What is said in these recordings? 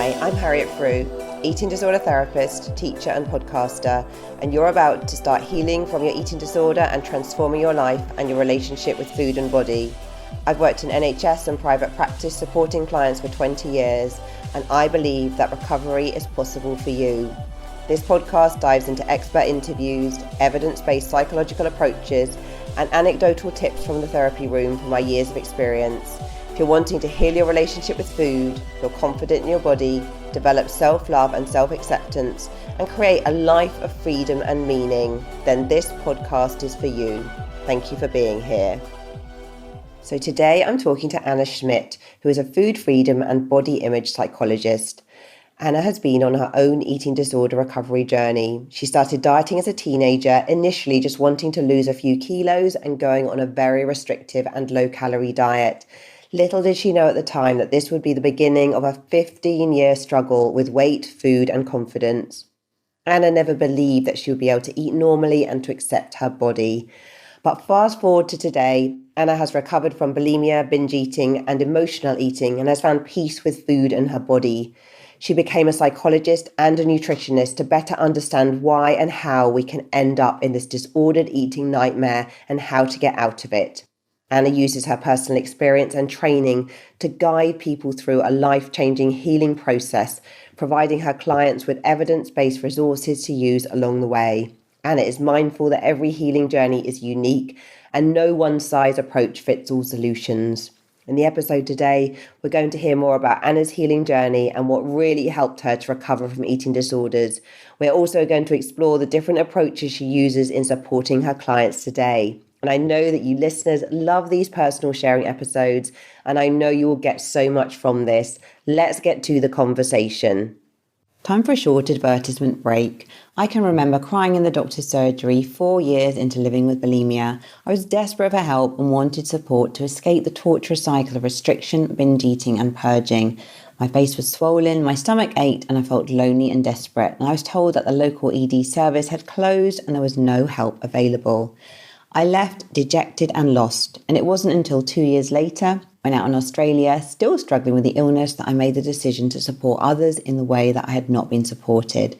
Hi, I'm Harriet Frew, eating disorder therapist, teacher and podcaster, and you're about to start healing from your eating disorder and transforming your life and your relationship with food and body. I've worked in NHS and private practice supporting clients for 20 years, and I believe that recovery is possible for you. This podcast dives into expert interviews, evidence-based psychological approaches, and anecdotal tips from the therapy room from my years of experience. If you're wanting to heal your relationship with food, feel confident in your body, develop self-love and self-acceptance, and create a life of freedom and meaning, then this podcast is for you. Thank you for being here. So today I'm talking to Anna Schmidt, who is a food freedom and body image psychologist. Anna has been on her own eating disorder recovery journey. She started dieting as a teenager, initially just wanting to lose a few kilos and going on a very restrictive and low-calorie diet. Little did she know at the time that this would be the beginning of a 15-year struggle with weight, food, and confidence. Anna never believed that she would be able to eat normally and to accept her body. But fast forward to today, Anna has recovered from bulimia, binge eating, and emotional eating and has found peace with food and her body. She became a psychologist and a nutritionist to better understand why and how we can end up in this disordered eating nightmare and how to get out of it. Anna uses her personal experience and training to guide people through a life-changing healing process, providing her clients with evidence-based resources to use along the way. Anna is mindful that every healing journey is unique and no one-size approach fits all solutions. In the episode today, we're going to hear more about Anna's healing journey and what really helped her to recover from eating disorders. We're also going to explore the different approaches she uses in supporting her clients today. And I know that you listeners love these personal sharing episodes, and I know you will get so much from this. Let's get to the conversation. Time for a short advertisement break. I can remember crying in the doctor's surgery 4 years into living with bulimia. I was desperate for help and wanted support to escape the torturous cycle of restriction, binge eating and purging. My face was swollen, my stomach ached, and I felt lonely and desperate. And I was told that the local ED service had closed and there was no help available. I left dejected and lost, and it wasn't until 2 years later, when out in Australia, still struggling with the illness, that I made the decision to support others in the way that I had not been supported.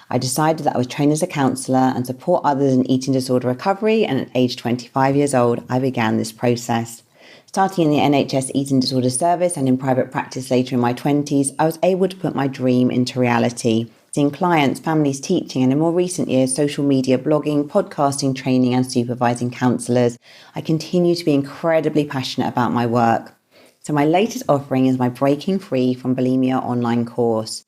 I decided that I would train as a counsellor and support others in eating disorder recovery, and at age 25 years old, I began this process. Starting in the NHS eating disorder service and in private practice later in my 20s, I was able to put my dream into reality. Seeing clients, families, teaching, and in more recent years, social media, blogging, podcasting, training, and supervising counsellors, I continue to be incredibly passionate about my work. So my latest offering is my Breaking Free from Bulimia online course.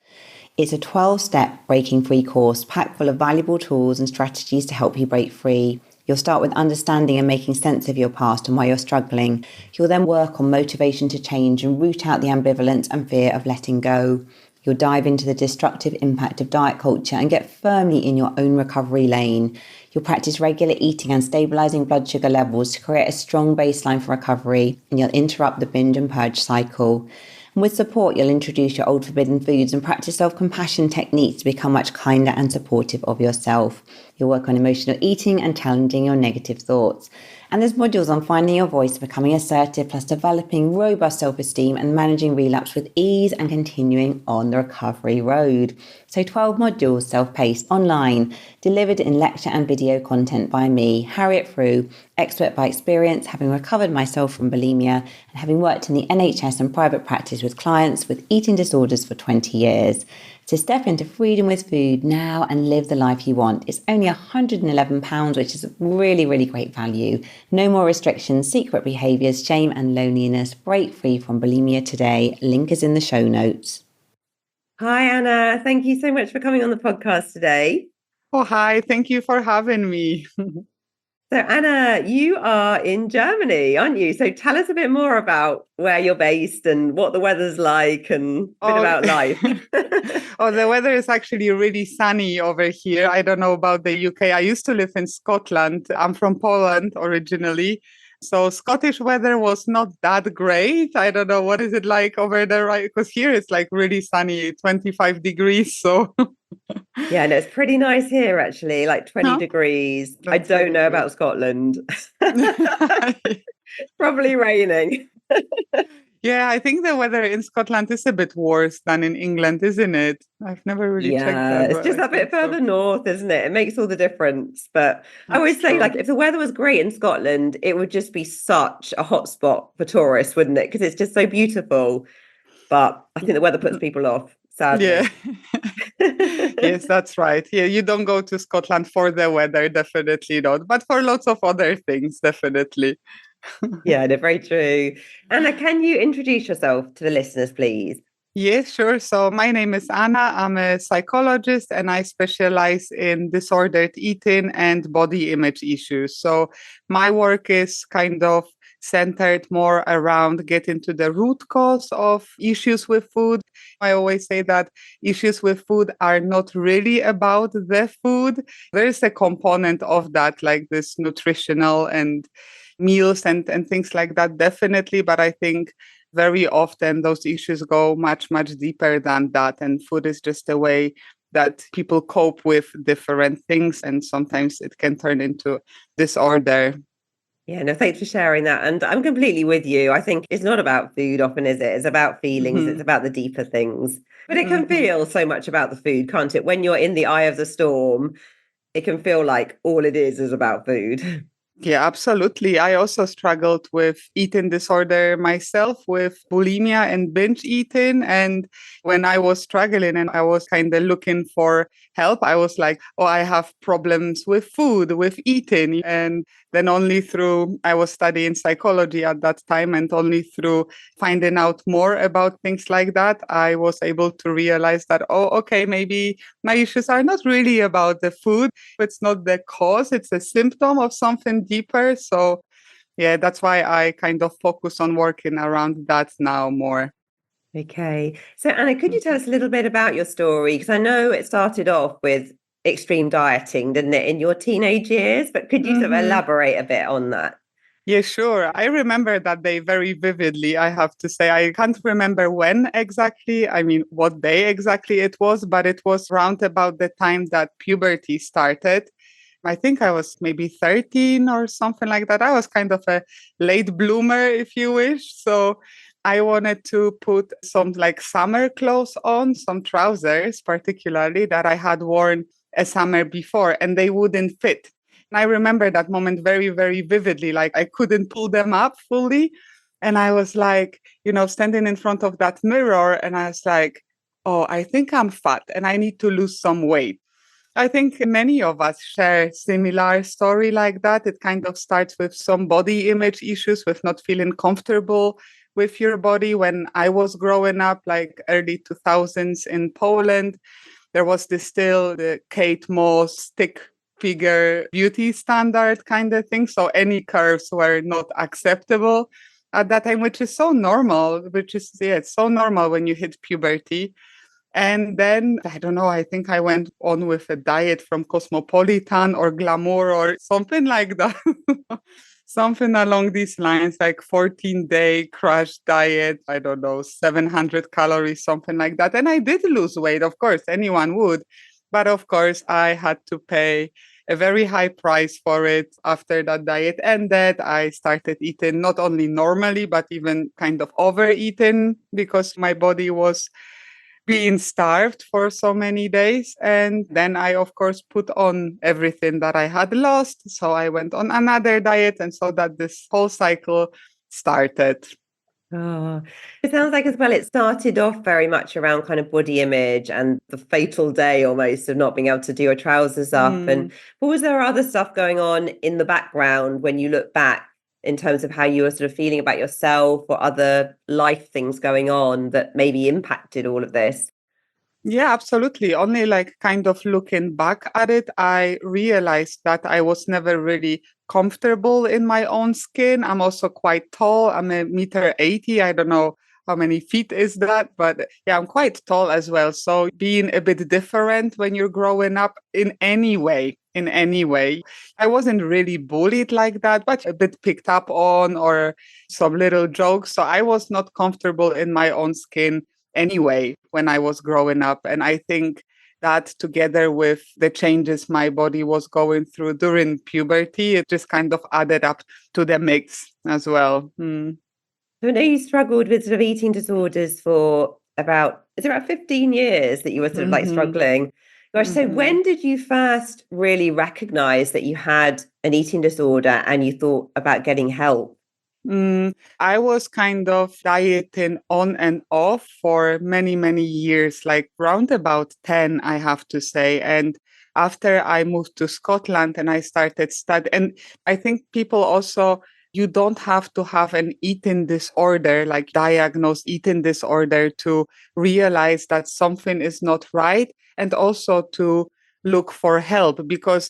It's a 12-step breaking free course packed full of valuable tools and strategies to help you break free. You'll start with understanding and making sense of your past and why you're struggling. You'll then work on motivation to change and root out the ambivalence and fear of letting go. You'll dive into the destructive impact of diet culture and get firmly in your own recovery lane. You'll practice regular eating and stabilizing blood sugar levels to create a strong baseline for recovery, and you'll interrupt the binge and purge cycle. And with support, you'll introduce your old forbidden foods and practice self-compassion techniques to become much kinder and supportive of yourself. You'll work on emotional eating and challenging your negative thoughts. And there's modules on finding your voice, becoming assertive, plus developing robust self-esteem and managing relapse with ease and continuing on the recovery road. So 12 modules, self-paced, online, delivered in lecture and video content by me, Harriet Frew, expert by experience, having recovered myself from bulimia and having worked in the NHS and private practice with clients with eating disorders for 20 years. To step into freedom with food now and live the life you want. It's only £111, which is really, really great value. No more restrictions, secret behaviours, shame and loneliness. Break free from bulimia today. Link is in the show notes. Hi, Anna. Thank you so much for coming on the podcast today. Oh, hi. Thank you for having me. So Anna, you are in Germany, aren't you? So tell us a bit more about where you're based and what the weather's like and a bit about life. Oh, the weather is actually really sunny over here. I don't know about the UK. I used to live in Scotland. I'm from Poland originally. So Scottish weather was not that great. I don't know, what is it like over there, right? Because here it's like really sunny, 25 degrees. So yeah, no, it's pretty nice here actually, like 20 degrees. I don't know about Scotland. It's probably raining. Yeah, I think the weather in Scotland is a bit worse than in England, isn't it? I've never really checked Yeah, that, it's but just I a bit think so. further north, isn't it? It makes all the difference. But I It's always say, true. like, if the weather was great in Scotland, it would just be such a hotspot for tourists, wouldn't it? Because it's just so beautiful. But I think the weather puts people off, Yeah. sadly. Yes, that's right. Yeah, you don't go to Scotland for the weather, definitely not, but for lots of other things, definitely. Yeah, no, very true. Anna, can you introduce yourself to the listeners, please? Yes, sure. So my name is Anna. I'm a psychologist and I specialize in disordered eating and body image issues. So my work is kind of centered more around getting to the root cause of issues with food. I always say that issues with food are not really about the food. There is a component of that, like this nutritional and meals and things like that, definitely. But I think very often those issues go much, much deeper than that. And food is just a way that people cope with different things. And sometimes it can turn into disorder. Yeah, no, thanks for sharing that. And I'm completely with you. I think it's not about food often, is it? It's about feelings, it's Hmm. about the deeper things. But it can Hmm. feel so much about the food, can't it? When you're in the eye of the storm, it can feel like all it is about food. Yeah, absolutely. I also struggled with eating disorder myself, with bulimia and binge eating. And when I was struggling and I was kind of looking for help, I was like, oh, I have problems with food, with eating. And then only through, I was studying psychology at that time, and only through finding out more about things like that, I was able to realize that, oh, okay, maybe my issues are not really about the food. It's not the cause, it's a symptom of something deeper. So, yeah, that's why I kind of focus on working around that now more. Okay. So, Anna, could you tell us a little bit about your story? Because I know it started off with extreme dieting, didn't it, in your teenage years? But could you sort of Hmm. elaborate a bit on that? Yeah, sure. I remember that day very vividly. I have to say, I can't remember when exactly, I mean, what day exactly it was, but it was round about the time that puberty started. I think I was maybe 13 or something like that. I was kind of a late bloomer, if you wish. So I wanted to put some like summer clothes on, some trousers, particularly that I had worn a summer before, and they wouldn't fit. And I remember that moment very, very vividly. Like I couldn't pull them up fully. And I was like, standing in front of that mirror, and I was like, oh, I think I'm fat and I need to lose some weight. I think many of us share similar story like that. It kind of starts with some body image issues, with not feeling comfortable with your body. When I was growing up, like early 2000s in Poland, there was this still the Kate Moss stick figure beauty standard kind of thing. So any curves were not acceptable at that time, which is so normal, yeah, it's so normal when you hit puberty. And then, I don't know, I think I went on with a diet from Cosmopolitan or Glamour or something like that. Something along these lines, like 14-day crash diet, I don't know, 700 calories, something like that. And I did lose weight, of course, anyone would. But of course, I had to pay a very high price for it after that diet ended. I started eating not only normally, but even kind of overeating because my body was being starved for so many days. And then I, of course, put on everything that I had lost. So I went on another diet. And so that this whole cycle started. Oh, it sounds like as well, it started off very much around kind of body image and the fatal day almost of not being able to do your trousers up. And Mm. but was there other stuff going on in the background when you look back in terms of how you were sort of feeling about yourself or other life things going on that maybe impacted all of this? Yeah, absolutely. Only like kind of looking back at it, I realized that I was never really comfortable in my own skin. I'm also quite tall. I'm a meter 80. I don't know how many feet is that, but yeah, I'm quite tall as well. So being a bit different when you're growing up in any way. I wasn't really bullied like that, but a bit picked up on or some little jokes. So I was not comfortable in my own skin anyway when I was growing up. And I think that together with the changes my body was going through during puberty, it just kind of added up to the mix as well. Mm. So I know you struggled with sort of eating disorders for is it about 15 years that you were sort of like Mm-hmm. struggling? Gosh, so Mm-hmm. when did you first really recognize that you had an eating disorder and you thought about getting help? I was kind of dieting on and off for many, many years, like round about 10, I have to say. And after I moved to Scotland and I started studying, and I think people also, you don't have to have an eating disorder, like diagnosed eating disorder to realize that something is not right. And also to look for help because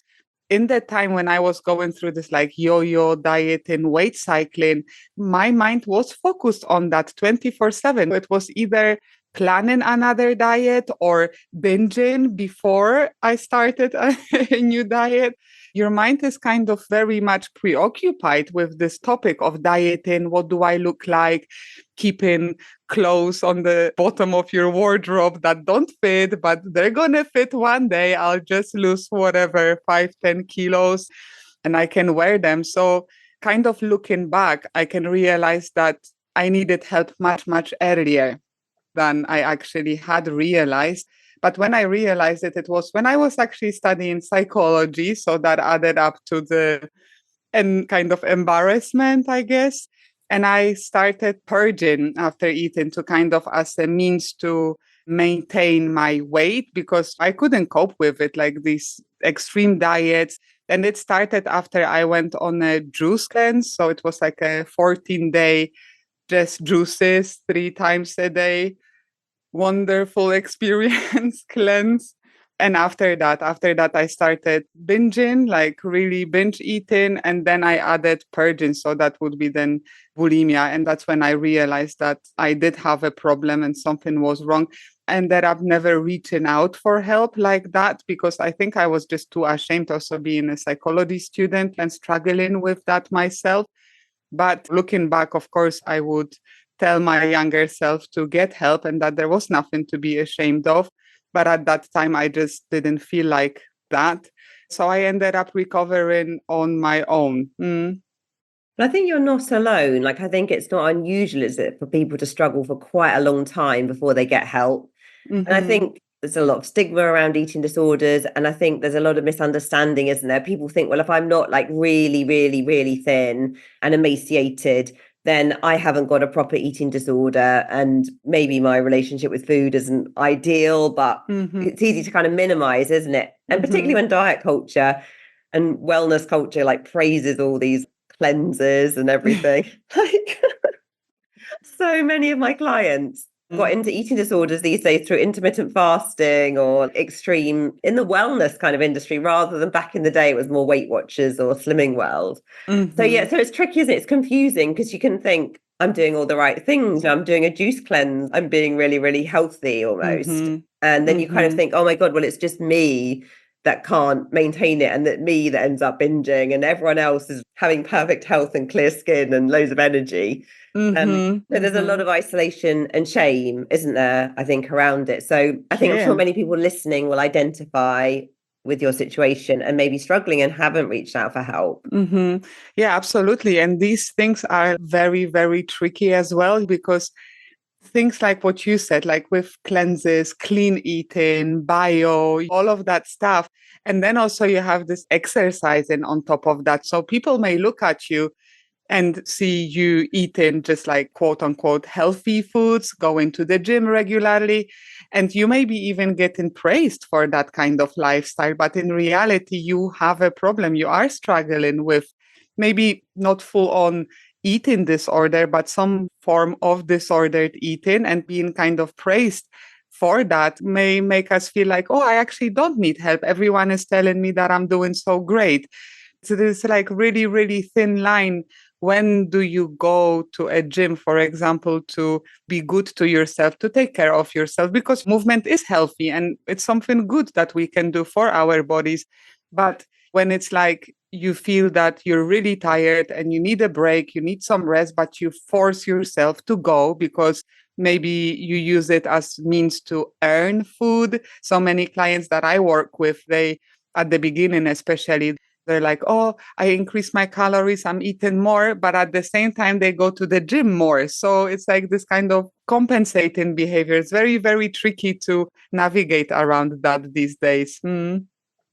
in the time when I was going through this like yo-yo diet and weight cycling, my mind was focused on that 24/7. It was either planning another diet or binging before I started a new diet. Your mind is kind of very much preoccupied with this topic of dieting. What do I look like? Keeping clothes on the bottom of your wardrobe that don't fit, but they're going to fit one day. I'll just lose whatever, 5, 10 kilos and I can wear them. So kind of looking back, I can realize that I needed help much, much earlier than I actually had realized. But when I realized it, it was when I was actually studying psychology. So that added up to the and kind of embarrassment, I guess. And I started purging after eating to kind of as a means to maintain my weight because I couldn't cope with it, like these extreme diets. And it started after I went on a juice cleanse. So it was like a 14-day just juices 3 times a day. Wonderful experience, cleanse. And after that, I started binging, like really binge eating. And then I added purging. So that would be then bulimia. And that's when I realized that I did have a problem and something was wrong. And that I've never reaching out for help like that because I think I was just too ashamed also being a psychology student and struggling with that myself. But looking back, of course, I would tell my younger self to get help and that there was nothing to be ashamed of. But at that time, I just didn't feel like that. So I ended up recovering on my own. But I think you're not alone. Like, I think it's not unusual, is it, for people to struggle for quite a long time before they get help. And I Mm-hmm. think there's a lot of stigma around eating disorders. And I think there's a lot of misunderstanding, isn't there? People think, well, if I'm not like really, really, really thin and emaciated, then I haven't got a proper eating disorder. And maybe my relationship with food isn't ideal, but Mm-hmm. it's easy to kind of minimize, isn't it? And particularly Mm-hmm. when diet culture and wellness culture like praises all these cleansers and everything. Like so many of my clients got into eating disorders these days through intermittent fasting or extreme in the wellness kind of industry rather than back in the day it was more Weight Watchers or Slimming World. So Mm-hmm. yeah, so it's tricky, isn't it? It's confusing because you can think I'm doing all the right things. I'm doing a juice cleanse. I'm being really, really healthy almost. Mm-hmm. And then you kind of Mm-hmm. think, oh my God, well, it's just me that can't maintain it and that me that ends up binging and everyone else is having perfect health and clear skin and loads of energy. Mm-hmm. So there's a lot Mm-hmm. of isolation and shame, isn't there? I think around it. So I think I'm sure Yeah. many people listening will identify with your situation and maybe struggling and haven't reached out for help. Mm-hmm. Yeah, absolutely. And these things are very, very tricky as well because things like what you said, like with cleanses, clean eating, bio, all of that stuff. And then also you have this exercising on top of that. So people may look at you and see you eating just like quote unquote healthy foods, going to the gym regularly, and you may be even getting praised for that kind of lifestyle. But in reality, you have a problem. You are struggling with maybe not full on eating disorder, but some form of disordered eating, and being kind of praised for that may make us feel like, oh, I actually don't need help. Everyone is telling me that I'm doing so great. So there's like really, really thin line. When do you go to a gym, for example, to be good to yourself, to take care of yourself? Because movement is healthy and it's something good that we can do for our bodies. But when it's like you feel that you're really tired and you need a break, you need some rest, but you force yourself to go because maybe you use it as means to earn food. So many clients that I work with, they at the beginning especially, They're like, oh, I increase my calories, I'm eating more, but at the same time, they go to the gym more. So it's like this kind of compensating behavior. It's very, very tricky to navigate around that these days.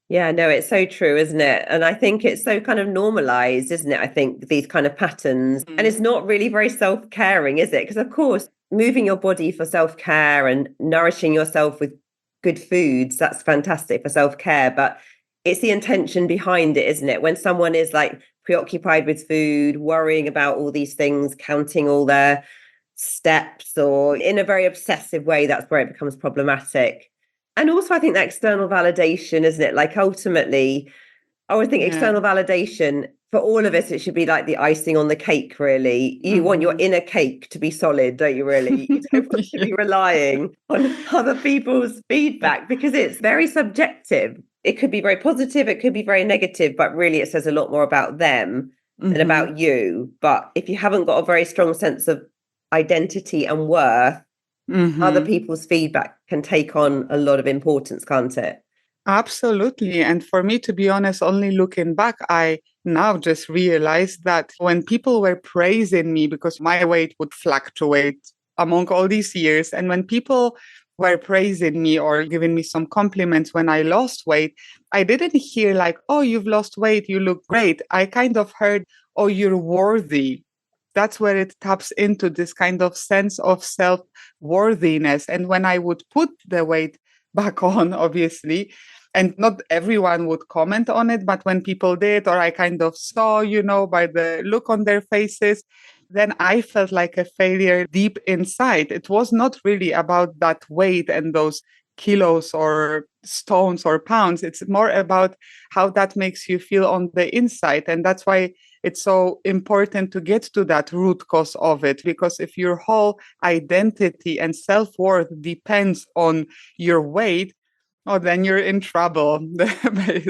Yeah, no, it's so true, isn't it? And I think it's so kind of normalized, isn't it? I think these kind of patterns. And it's not really very self-caring, is it? Because, of course, moving your body for self-care and nourishing yourself with good foods, that's fantastic for self-care. But it's the intention behind it, isn't it? When someone is like preoccupied with food, worrying about all these things, counting all their steps, or in a very obsessive way, that's where it becomes problematic. And also, I think that external validation, isn't it? Like ultimately, I would think external validation for all of us, it should be like the icing on the cake, really. You want your inner cake to be solid, don't you, really? You don't want to be relying on other people's feedback because it's very subjective. It could be very positive, it could be very negative, but really it says a lot more about them than about you. But if you haven't got a very strong sense of identity and worth, other people's feedback can take on a lot of importance, can't it? Absolutely. And for me, to be honest, only looking back, I now just realized that when people were praising me because my weight would fluctuate among all these years, and when people were praising me or giving me some compliments when I lost weight, I didn't hear like, oh, you've lost weight, you look great. I kind of heard, oh, you're worthy. That's where it taps into this kind of sense of self-worthiness. And when I would put the weight back on, obviously, and not everyone would comment on it, but when people did, or I kind of saw, by the look on their faces, then I felt like a failure deep inside. It was not really about that weight and those kilos or stones or pounds. It's more about how that makes you feel on the inside. And that's why it's so important to get to that root cause of it, because if your whole identity and self-worth depends on your weight, oh, then you're in trouble.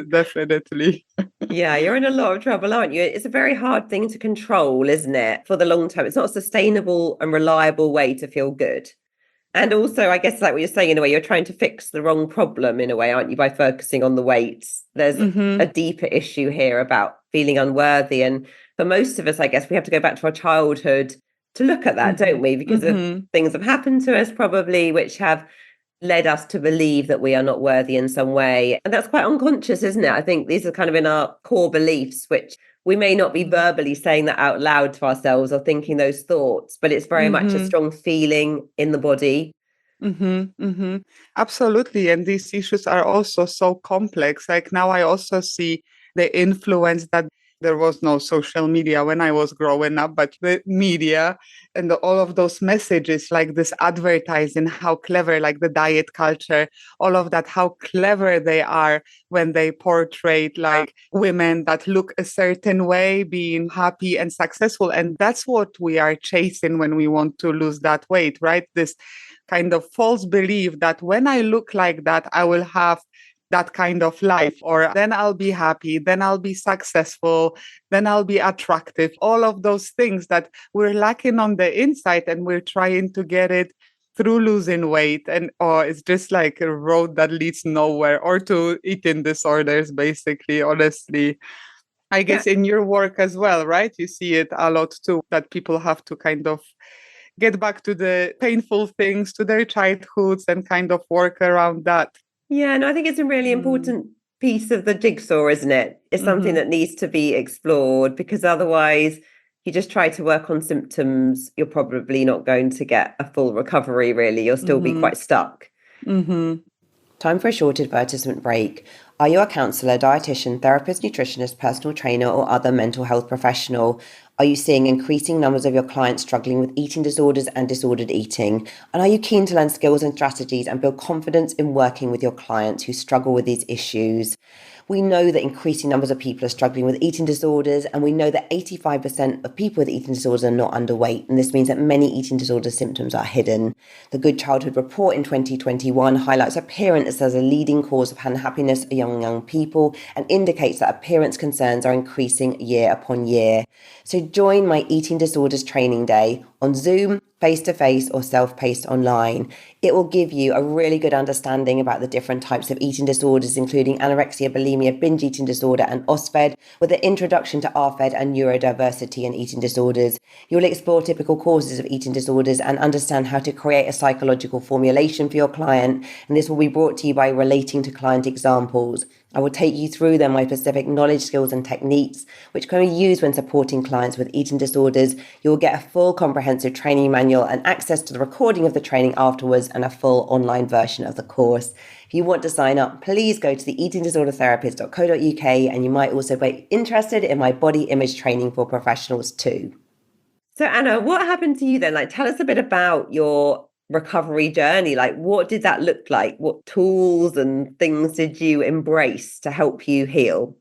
Definitely. Yeah, you're in a lot of trouble, aren't you? It's a very hard thing to control, isn't it? For the long term. It's not a sustainable and reliable way to feel good. And also, I guess like what you're saying, in a way, you're trying to fix the wrong problem in a way, aren't you, by focusing on the weights? There's a deeper issue here about feeling unworthy. And for most of us, I guess we have to go back to our childhood to look at that, don't we? Because of things have happened to us probably, which have led us to believe that we are not worthy in some way. And that's quite unconscious, isn't it? I think these are kind of in our core beliefs, which we may not be verbally saying that out loud to ourselves or thinking those thoughts, but it's very much a strong feeling in the body. Absolutely. And these issues are also so complex. Like now I also see the influence that there was no social media when I was growing up, but the media and all of those messages, like this advertising, how clever, like the diet culture, all of that, how clever they are when they portray like women that look a certain way, being happy and successful. And that's what we are chasing when we want to lose that weight, right? This kind of false belief that when I look like that, I will have that kind of life, or then I'll be happy, then I'll be successful, then I'll be attractive. All of those things that we're lacking on the inside and we're trying to get it through losing weight. And it's just like a road that leads nowhere, or to eating disorders, basically, honestly. I guess in your work as well, right? You see it a lot too, that people have to kind of get back to the painful things, to their childhoods, and kind of work around that. Yeah, no, I think it's a really important piece of the jigsaw, isn't it? It's something that needs to be explored, because otherwise you just try to work on symptoms, you're probably not going to get a full recovery, really. You'll still be quite stuck. Time for a short advertisement break. Are you a counsellor, dietitian, therapist, nutritionist, personal trainer, or other mental health professional? Are you seeing increasing numbers of your clients struggling with eating disorders and disordered eating? And are you keen to learn skills and strategies and build confidence in working with your clients who struggle with these issues? We know that increasing numbers of people are struggling with eating disorders, and we know that 85% of people with eating disorders are not underweight, and this means that many eating disorder symptoms are hidden. The Good Childhood Report in 2021 highlights appearance as a leading cause of unhappiness among young people and indicates that appearance concerns are increasing year upon year. So join my Eating Disorders Training Day on Zoom, face-to-face, or self-paced online. It will give you a really good understanding about the different types of eating disorders, including anorexia, bulimia, binge eating disorder, and OSFED, with an introduction to RFED and neurodiversity and eating disorders. You'll explore typical causes of eating disorders and understand how to create a psychological formulation for your client. And this will be brought to you by relating to client examples. I will take you through them, my specific knowledge, skills, and techniques, which can be used when supporting clients with eating disorders. You will get a full comprehensive training manual and access to the recording of the training afterwards and a full online version of the course. If you want to sign up, please go to the eatingdisordertherapist.co.uk, and you might also be interested in my body image training for professionals too. So Anna, what happened to you then? Like, tell us a bit about your recovery journey. Like, what did that look like? What tools and things did you embrace to help you heal?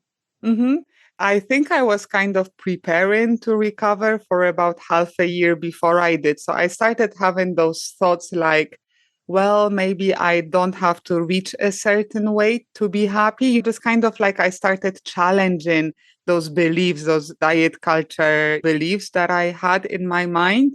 I think I was kind of preparing to recover for about half a year before I did. So I started having those thoughts like, well, maybe I don't have to reach a certain weight to be happy. You just kind of like I started challenging those beliefs, those diet culture beliefs that I had in my mind.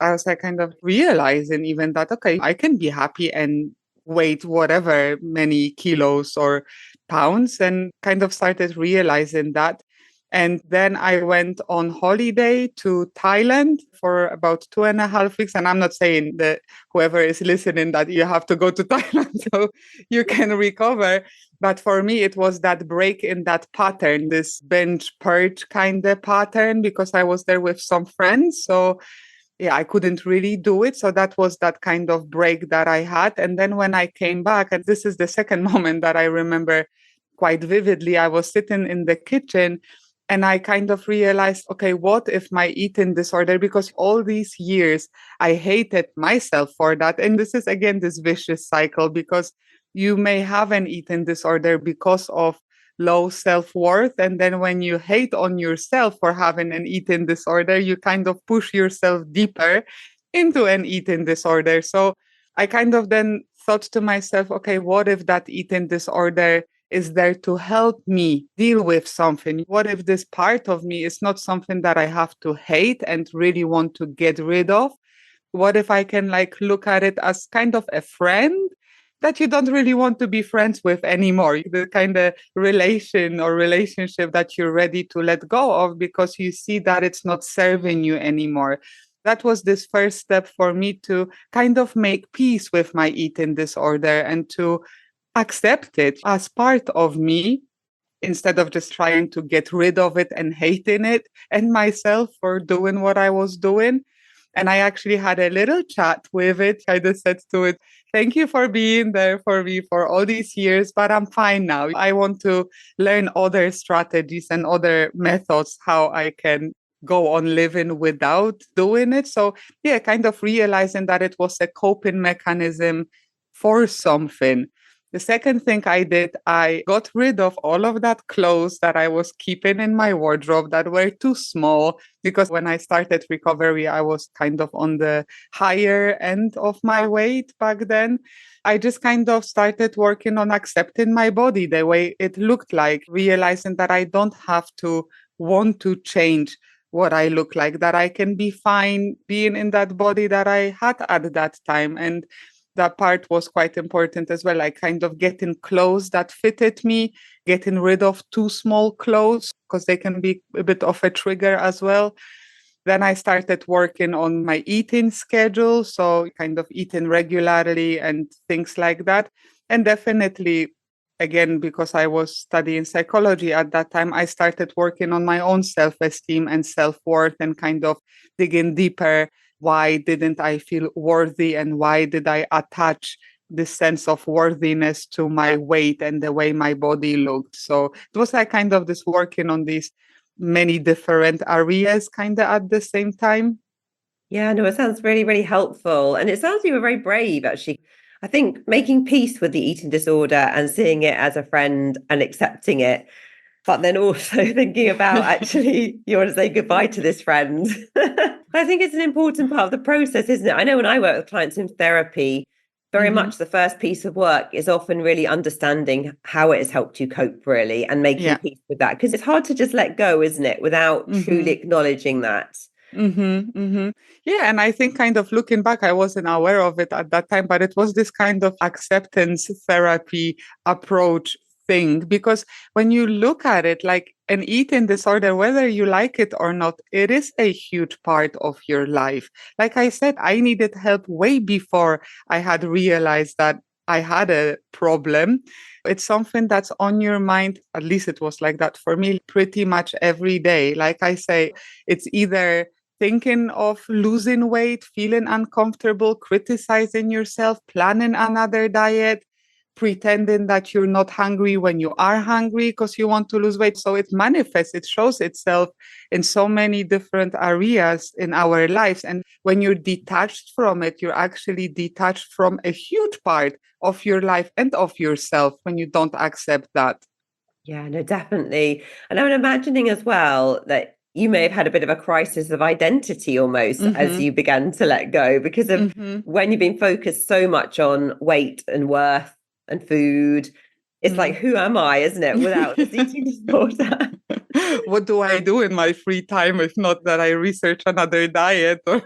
I was like kind of realizing even that, okay, I can be happy and weight whatever many kilos or pounds, and kind of started realizing that. And then I went on holiday to Thailand for about 2.5 weeks. And I'm not saying that whoever is listening that you have to go to Thailand so you can recover. But for me, it was that break in that pattern, this binge purge kind of pattern, because I was there with some friends. So yeah, I couldn't really do it. So that was that kind of break that I had. And then when I came back, and this is the second moment that I remember quite vividly, I was sitting in the kitchen and I kind of realized, okay, what if my eating disorder, because all these years I hated myself for that. And this is again, this vicious cycle, because you may have an eating disorder because of low self-worth. And then when you hate on yourself for having an eating disorder, you kind of push yourself deeper into an eating disorder. So I kind of then thought to myself, okay, what if that eating disorder is there to help me deal with something? What if this part of me is not something that I have to hate and really want to get rid of? What if I can like look at it as kind of a friend that you don't really want to be friends with anymore, the kind of relation or relationship that you're ready to let go of because you see that it's not serving you anymore. That was this first step for me to kind of make peace with my eating disorder and to accept it as part of me instead of just trying to get rid of it and hating it and myself for doing what I was doing. And I actually had a little chat with it. I just said to it, thank you for being there for me for all these years, but I'm fine now. I want to learn other strategies and other methods how I can go on living without doing it. So yeah, kind of realizing that it was a coping mechanism for something. The second thing I did, I got rid of all of that clothes that I was keeping in my wardrobe that were too small, because when I started recovery, I was kind of on the higher end of my weight back then. I just kind of started working on accepting my body the way it looked like, realizing that I don't have to want to change what I look like, that I can be fine being in that body that I had at that time. And that part was quite important as well, like kind of getting clothes that fitted me, getting rid of too small clothes because they can be a bit of a trigger as well. Then I started working on my eating schedule, so kind of eating regularly and things like that. And definitely, again, because I was studying psychology at that time, I started working on my own self-esteem and self-worth and kind of digging deeper. Why didn't I feel worthy, and why did I attach this sense of worthiness to my weight and the way my body looked? So it was like kind of this working on these many different areas kind of at the same time. Yeah, no, it sounds really, really helpful. And it sounds you were very brave, actually. I think making peace with the eating disorder and seeing it as a friend and accepting it, but then also thinking about actually you want to say goodbye to this friend. I think it's an important part of the process, isn't it? I know when I work with clients in therapy, very much the first piece of work is often really understanding how it has helped you cope, really, and making peace with that. Because it's hard to just let go, isn't it, without truly acknowledging that. Yeah, and I think kind of looking back, I wasn't aware of it at that time, but it was this kind of acceptance therapy approach thing. Because when you look at it, like an eating disorder, whether you like it or not, it is a huge part of your life. Like I said, I needed help way before I had realized that I had a problem. It's something that's on your mind. At least it was like that for me pretty much every day. Like I say, it's either thinking of losing weight, feeling uncomfortable, criticizing yourself, planning another diet, pretending that you're not hungry when you are hungry because you want to lose weight. So it manifests, it shows itself in so many different areas in our lives. And when you're detached from it, you're actually detached from a huge part of your life and of yourself when you don't accept that. Yeah, no, definitely. And I'm imagining as well that you may have had a bit of a crisis of identity almost as Mm-hmm. you began to let go because of Mm-hmm. when you've been focused so much on weight and worth and food. It's like, who am I, isn't it, without this eating disorder? What do I do in my free time if not that I research another diet? Or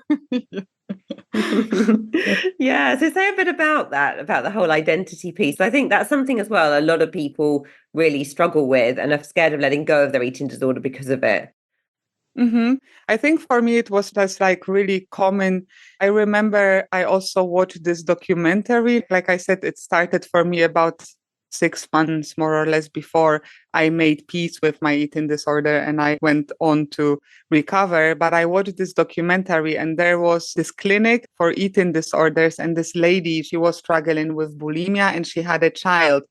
Yeah, so say a bit about that, about the whole identity piece. I think that's something as well a lot of people really struggle with and are scared of letting go of their eating disorder because of it. Mm-hmm. I think for me, it was just like really common. I remember I also watched this documentary. Like I said, it started for me about 6 months, more or less, before I made peace with my eating disorder and I went on to recover. But I watched this documentary and there was this clinic for eating disorders. And this lady, she was struggling with bulimia and she had a child.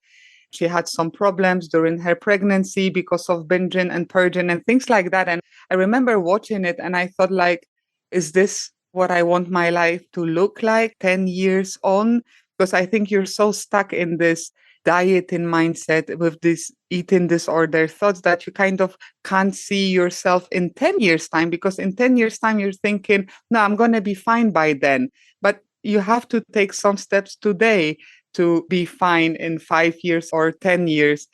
She had some problems during her pregnancy because of binging and purging and things like that. And I remember watching it and I thought like, is this what I want my life to look like 10 years on? Because I think you're so stuck in this dieting mindset with this eating disorder thoughts that you kind of can't see yourself in 10 years time, because in 10 years time you're thinking, no, I'm going to be fine by then. But you have to take some steps today to be fine in 5 years or 10 years.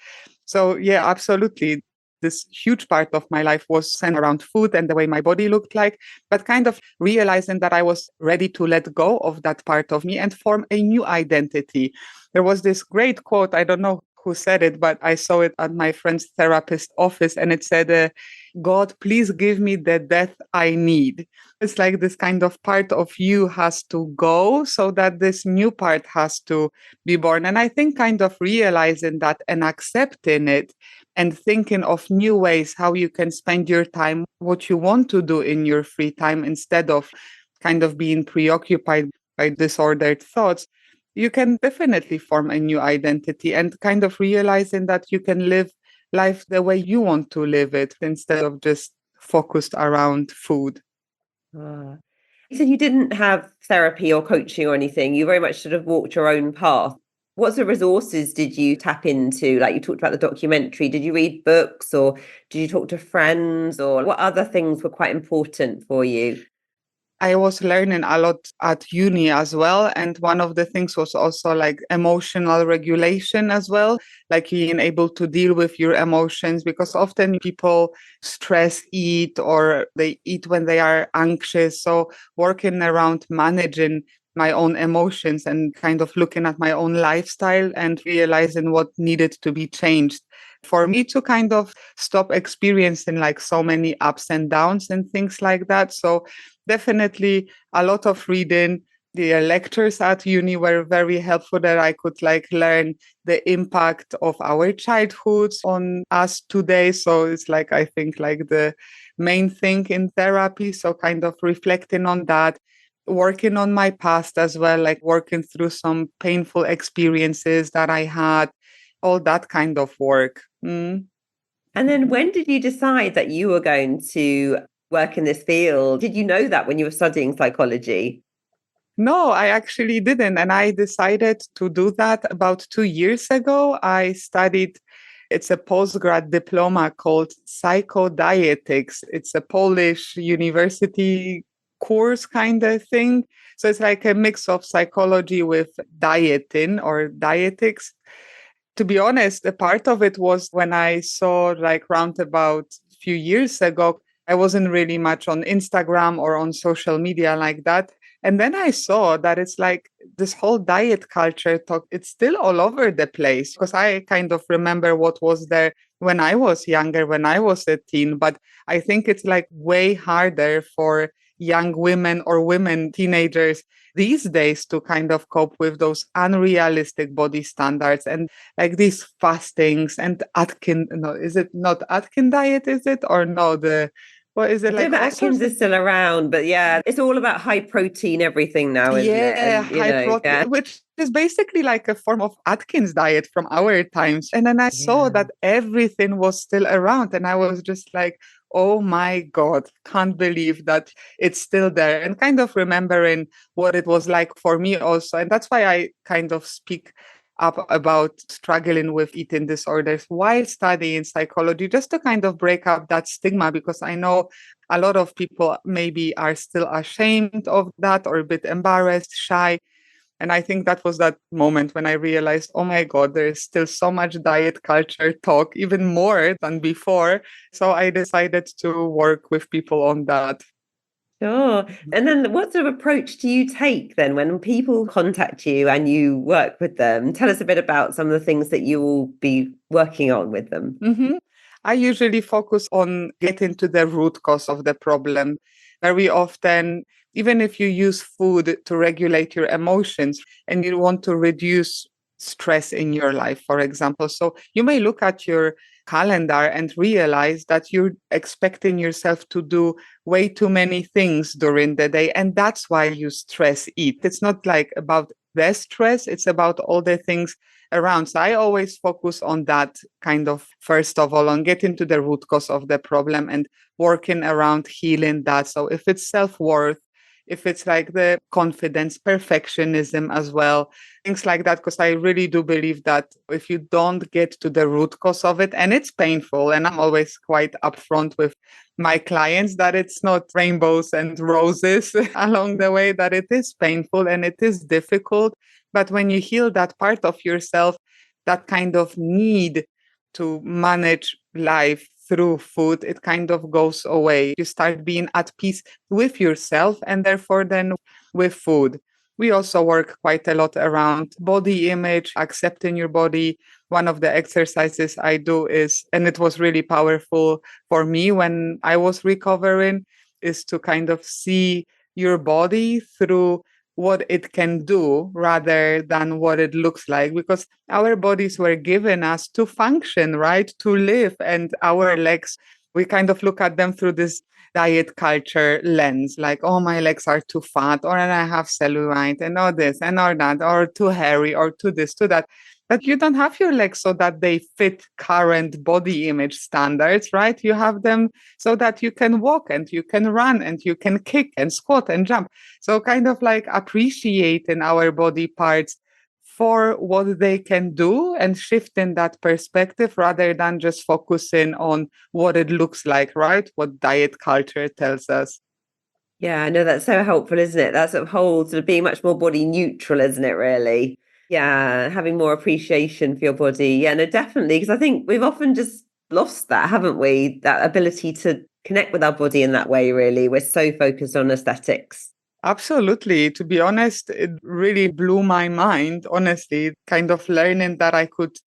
So, yeah, absolutely. This huge part of my life was centered around food and the way my body looked like, but kind of realizing that I was ready to let go of that part of me and form a new identity. There was this great quote, I don't know who said it, but I saw it at my friend's therapist office, and it said, God, please give me the death I need. It's like this kind of part of you has to go so that this new part has to be born. And I think kind of realizing that and accepting it and thinking of new ways how you can spend your time, what you want to do in your free time, instead of kind of being preoccupied by disordered thoughts, you can definitely form a new identity and kind of realizing that you can live life the way you want to live it instead of just focused around food. Ah. So you didn't have therapy or coaching or anything. You very much sort of walked your own path. What sort of resources did you tap into? Like you talked about the documentary. Did you read books or did you talk to friends or what other things were quite important for you? I was learning a lot at uni as well. And one of the things was also like emotional regulation as well, like being able to deal with your emotions, because often people stress eat or they eat when they are anxious. So working around managing my own emotions and kind of looking at my own lifestyle and realizing what needed to be changed for me to kind of stop experiencing like so many ups and downs and things like that. So definitely a lot of reading. The lectures at uni were very helpful that I could like learn the impact of our childhoods on us today. So it's like, I think like the main thing in therapy. So kind of reflecting on that, working on my past as well, like working through some painful experiences that I had, all that kind of work. And then when did you decide that you were going to work in this field? Did you know that when you were studying psychology? No, I actually didn't. And I decided to do that about 2 years ago. I studied, it's a postgrad diploma called Psychodietics. It's a Polish university course kind of thing. So it's like a mix of psychology with dieting or dietics. To be honest, a part of it was when I saw like round about few years ago, I wasn't really much on Instagram or on social media like that. And then I saw that it's like this whole diet culture talk, it's still all over the place because I kind of remember what was there when I was younger, when I was a teen. But I think it's like way harder for young women or women, teenagers these days to kind of cope with those unrealistic body standards and like these fastings and Atkin, no, is it not Atkin diet, is it? Or no, what is I it don't like? know if All sorts Atkins of is still around, but yeah, it's all about high protein everything now, isn't it? yeah, And, high yeah. protein, which is basically like a form of Atkins diet from our times. And then I saw Yeah. that everything was still around. And I was just like, oh my God, can't believe that it's still there. And kind of remembering what it was like for me also. And that's why I kind of speak up about struggling with eating disorders while studying psychology, just to kind of break up that stigma, because I know a lot of people maybe are still ashamed of that or a bit embarrassed, shy. And I think that was that moment when I realized, oh my God, there is still so much diet culture talk, even more than before. So I decided to work with people on that. Sure. And then what sort of approach do you take then when people contact you and you work with them? Tell us a bit about some of the things that you will be working on with them. hmm I usually focus on getting to the root cause of the problem. Very often, even if you use food to regulate your emotions and you want to reduce stress in your life, for example, so you may look at your calendar and realize that you're expecting yourself to do way too many things during the day. And that's why you stress eat. It's not like about the stress, it's about all the things around. So I always focus on that kind of, first of all, on getting to the root cause of the problem and working around healing that. So if it's self-worth, if it's like the confidence, perfectionism as well, things like that, because I really do believe that if you don't get to the root cause of it, and it's painful, and I'm always quite upfront with my clients that it's not rainbows and roses along the way, that it is painful and it is difficult. But when you heal that part of yourself, that kind of need to manage life through food, it kind of goes away. You start being at peace with yourself and therefore then with food. We also work quite a lot around body image, accepting your body. One of the exercises I do is, and it was really powerful for me when I was recovering, is to kind of see your body through what it can do rather than what it looks like, because our bodies were given us to function, right? To live. And our legs, we kind of look at them through this diet culture lens, like, oh, my legs are too fat, or I have cellulite, and all this, and all that, or too hairy, or to this, to that. But you don't have your legs so that they fit current body image standards, right? You have them so that you can walk and you can run and you can kick and squat and jump. So kind of like appreciating our body parts for what they can do and shifting that perspective rather than just focusing on what it looks like, right? What diet culture tells us. Yeah, I know that's so helpful, isn't it? That sort of whole sort of being much more body neutral, isn't it, really? Yeah, having more appreciation for your body. Yeah, no, definitely. Because I think we've often just lost that, haven't we? That ability to connect with our body in that way, really. We're so focused on aesthetics. Absolutely. To be honest, it really blew my mind, honestly, kind of learning that I could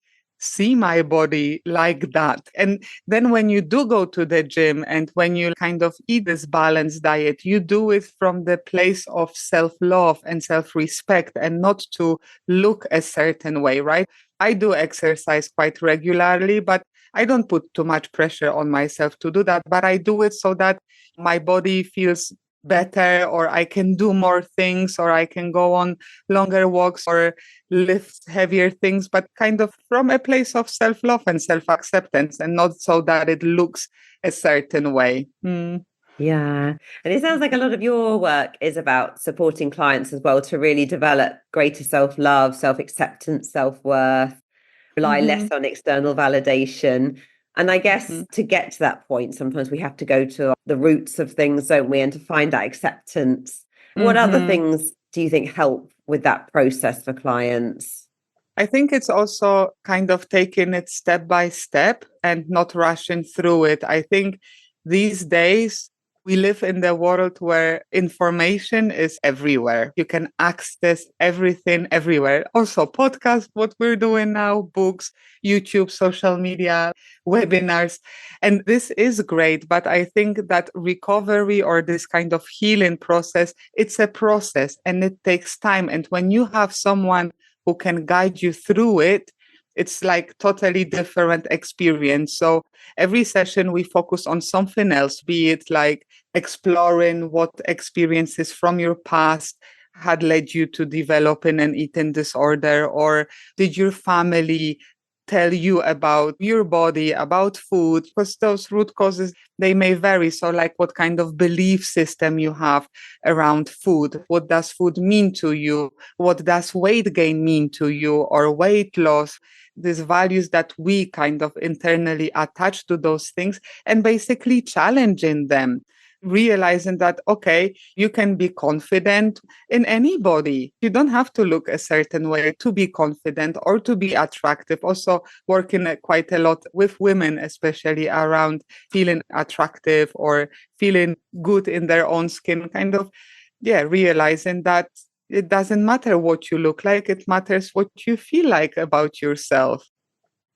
see my body like that. And then when you do go to the gym and when you kind of eat this balanced diet, you do it from the place of self-love and self-respect and not to look a certain way, right? I do exercise quite regularly, but I don't put too much pressure on myself to do that, but I do it so that my body feels better, or I can do more things, or I can go on longer walks or lift heavier things, but kind of from a place of self-love and self-acceptance and not so that it looks a certain way. Yeah. And it sounds like a lot of your work is about supporting clients as well to really develop greater self-love, self-acceptance, self-worth, rely less Mm-hmm. on external validation. And I guess Mm-hmm. to get to that point, sometimes we have to go to the roots of things, don't we? And to find that acceptance. What other Mm-hmm. things do you think help with that process for clients? I think it's also kind of taking it step by step and not rushing through it. I think these days, we live in the world where information is everywhere. You can access everything everywhere. Also, podcasts, what we're doing now, books, YouTube, social media, webinars. And this is great. But I think that recovery or this kind of healing process, it's a process and it takes time. And when you have someone who can guide you through it, it's like totally different experience. So every session we focus on something else, be it like exploring what experiences from your past had led you to developing an eating disorder, or did your family tell you about your body, about food, because those root causes, they may vary. So like what kind of belief system you have around food, what does food mean to you, what does weight gain mean to you, or weight loss, these values that we kind of internally attach to those things, and basically challenging them, realizing that, okay, you can be confident in any body. You don't have to look a certain way to be confident or to be attractive. Also working quite a lot with women, especially around feeling attractive or feeling good in their own skin, kind of, yeah, realizing that it doesn't matter what you look like, it matters what you feel like about yourself.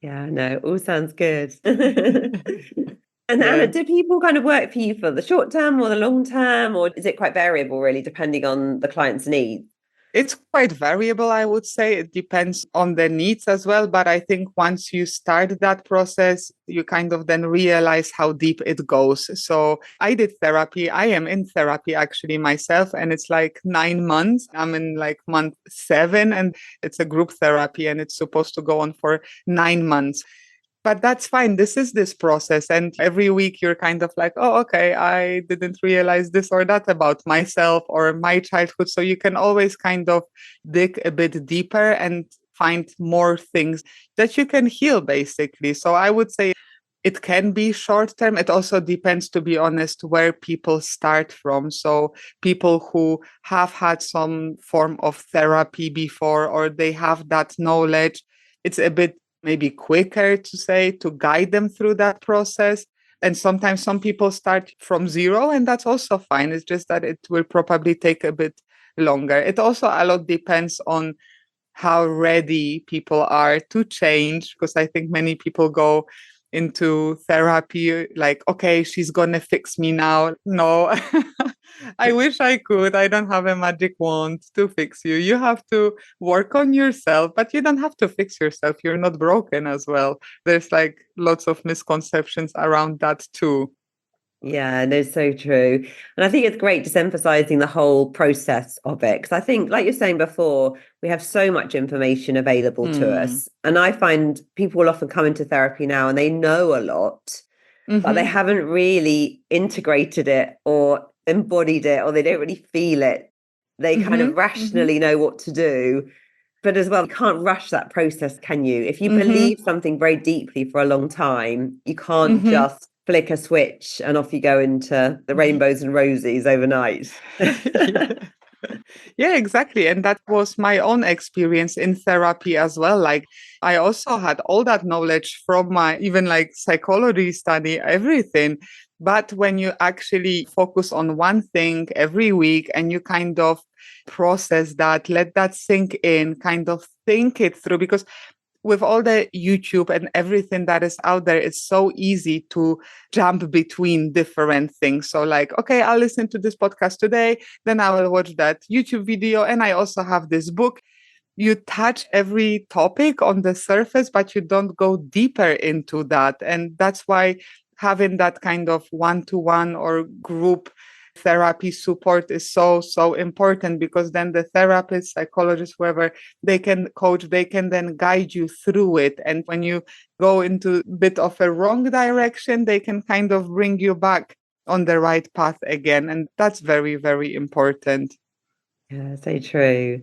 Yeah, no, all sounds good. And Anna, Yeah. do people kind of work for you for the short term or the long term, or is it quite variable, really, depending on the client's needs? It's quite variable, I would say. It depends on the needs as well. But I think once you start that process, you kind of then realize how deep it goes. So I did therapy. I am in therapy actually myself, and it's like 9 months. I'm in like month 7, and it's a group therapy, and it's supposed to go on for 9 months. But that's fine. This is this process. And every week you're kind of like, oh, okay, I didn't realize this or that about myself or my childhood. So you can always kind of dig a bit deeper and find more things that you can heal, basically. So I would say it can be short term. It also depends, to be honest, where people start from. So people who have had some form of therapy before, or they have that knowledge, it's a bit maybe quicker to say, to guide them through that process. And sometimes some people start from zero, and that's also fine. It's just that it will probably take a bit longer. It also a lot depends on how ready people are to change, because I think many people go into therapy like, okay, she's gonna fix me now. No. I wish I could. I don't have a magic wand to fix you. You have to work on yourself, but you don't have to fix yourself. You're not broken as well. There's like lots of misconceptions around that too. Yeah, no, so true. And I think it's great just emphasizing the whole process of it. Because I think, like you're saying before, we have so much information available to Mm. us. And I find people will often come into therapy now and they know a lot, but they Mm-hmm. haven't really integrated it or embodied it, or they don't really feel it. They kind Mm-hmm. of Mm-hmm. rationally know what to do. But as well, you can't rush that process, can you? If you Mm-hmm. believe something very deeply for a long time, you can't Mm-hmm. just flick a switch and off you go into the rainbows and roses overnight. Yeah. Yeah, exactly. And that was my own experience in therapy as well. Like, I also had all that knowledge from my even like psychology study, everything. But when you actually focus on one thing every week and you kind of process that, let that sink in, kind of think it through, because with all the YouTube and everything that is out there, it's so easy to jump between different things. So like, okay, I'll listen to this podcast today, then I will watch that YouTube video. And I also have this book. You touch every topic on the surface, but you don't go deeper into that. And that's why having that kind of one-to-one or group therapy support is so important, because then the therapist, psychologist, whoever, they can coach, they can then guide you through it. And when you go into a bit of a wrong direction, they can kind of bring you back on the right path again. And that's very, very important. Yeah, so true.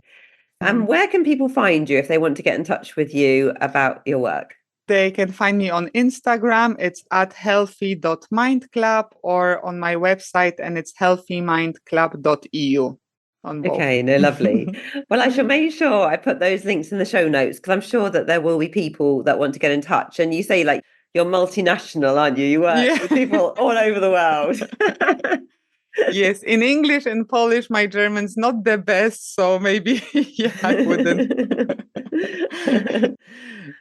Yeah. And where can people find you if they want to get in touch with you about your work? They can find me on Instagram. It's at healthy.mindclub, or on my website, and it's healthymindclub.eu on both. Okay, no, lovely. Well, I shall make sure I put those links in the show notes, because I'm sure that there will be people that want to get in touch. And you say like You're multinational, aren't you? You work Yeah. with people all over the world. Yes, in English and Polish, my German's not the best, so maybe yeah, I wouldn't.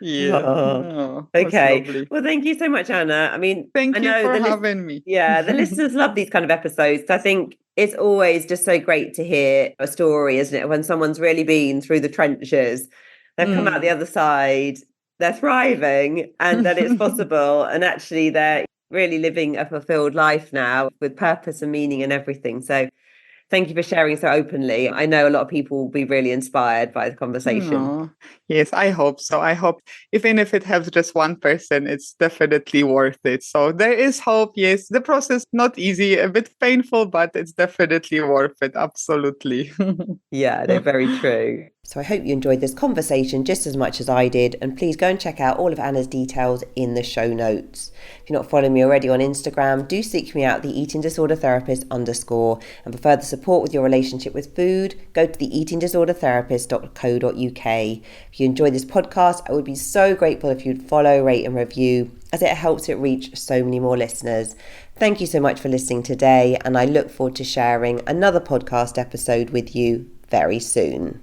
Yeah. Oh, Oh, was okay. lovely. Well, thank you so much, Anna. I mean, I Thank you know for having me. the listeners love these kind of episodes. I think it's always just so great to hear a story, isn't it? When someone's really been through the trenches, they've come out the Mm. other side, they're thriving, and that it's possible. And actually, they're really living a fulfilled life now with purpose and meaning and everything. So thank you for sharing so openly. I know a lot of people will be really inspired by the conversation. No. Yes, I hope so. I hope even if it helps just one person, it's definitely worth it. So there is hope. Yes, the process not easy, a bit painful, but it's definitely worth it. Absolutely. Yeah, they're very true. So I hope you enjoyed this conversation just as much as I did. And please go and check out all of Anna's details in the show notes. If you're not following me already on Instagram, do seek me out, the Eating Disorder Therapist _. And for further support with your relationship with food, go to the eatingdisordertherapist.co.uk. If you enjoyed this podcast, I would be so grateful if you'd follow, rate and review, as it helps it reach so many more listeners. Thank you so much for listening today, and I look forward to sharing another podcast episode with you very soon.